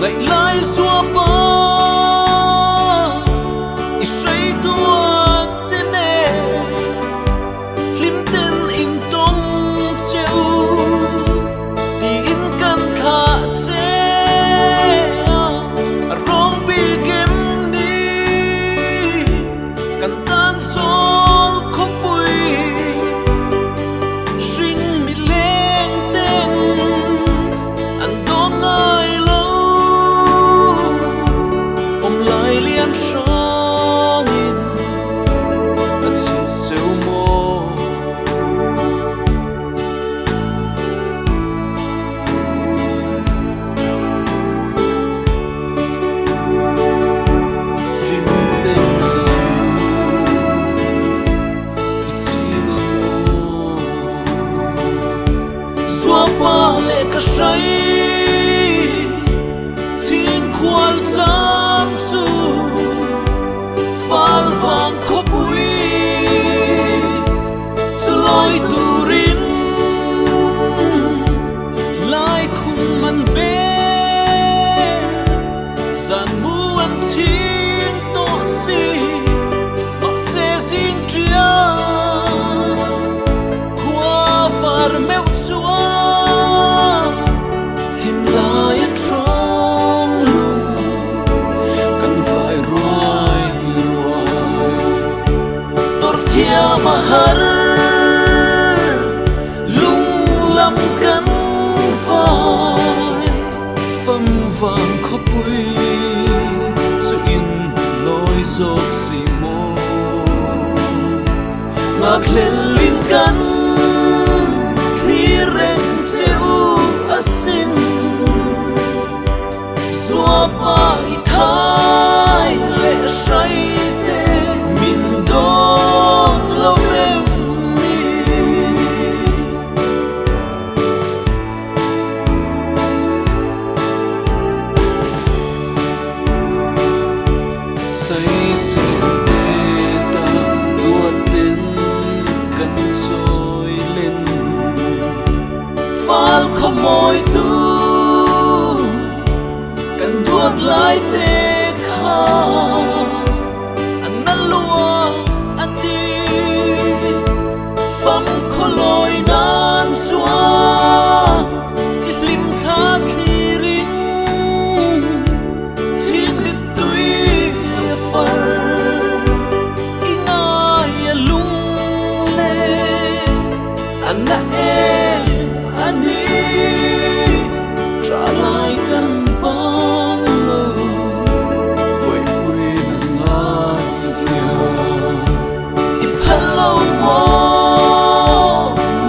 ngày lai xua ba say tua tên nè lim tên in tông chiều đi in căn khá chế rong bi kem đi căn tan sol khóc bụi sinh mi lên tên anh đón ai lâu ôm lại liên sang in đã xin siêu mô lim tên rằng ít xin ô xóa ba lệ cả say thiên khoan giam zu phal vang khóc bụi cho lối turin lại khung man bé gian mu an thiên to si mặc sẽ xin chia qua phar mèo chúa thiên lai trong lùng cần phải ruồi tor thia mà har lung lam cần phải phâm vàng khóc bụi sự in lối giọt xì mô ngạc lên linh căn khi rèn siêu asin xóa ba thái lệ say tê min đón lâu em mi say xin đê ta tua tên cần trôi lên phal không môi tu cần đuột lại tê kha anh năn lúa anh đi phăm khó lối nan xóa ít lim tha khi ring thiên ít tuy phật ingai lung lê anh na em anh đi trả lại căn băng lâu quay quên anh ai kia ít hello mo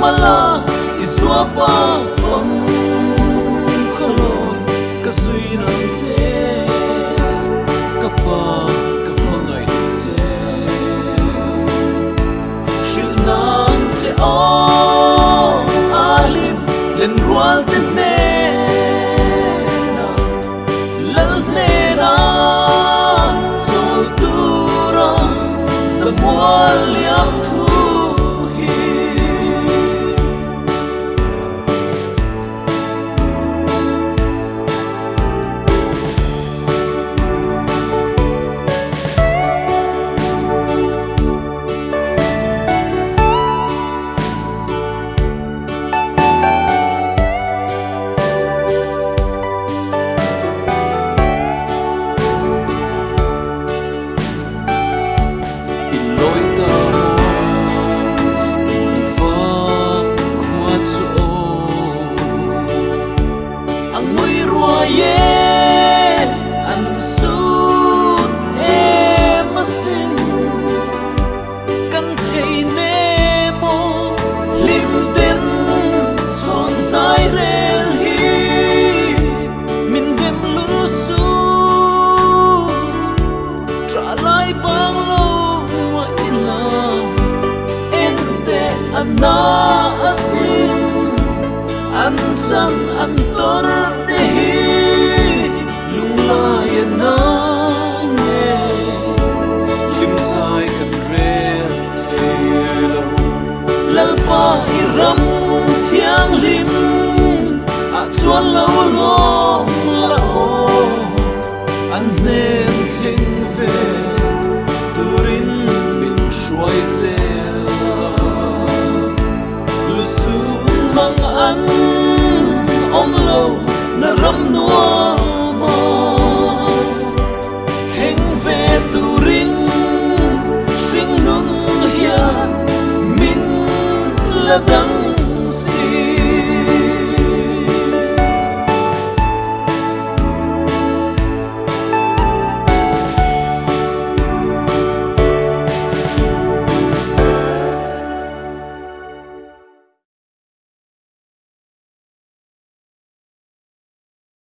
mà là ít xóa ba phong khó lối cả suy nắng chế cả ngày chế chiều nắng chế ô alim lên rual tên nè lal nè na sol tura semua liam thu hi in lối ta mô in vang khoa chỗ ang ngồi rùa ye anh sút em xin căn thầy nê mô lim tên son sai rel hi min đem lũ su trả lại bang lâu mà ilang ente ana asin an san an tor te hi là đắng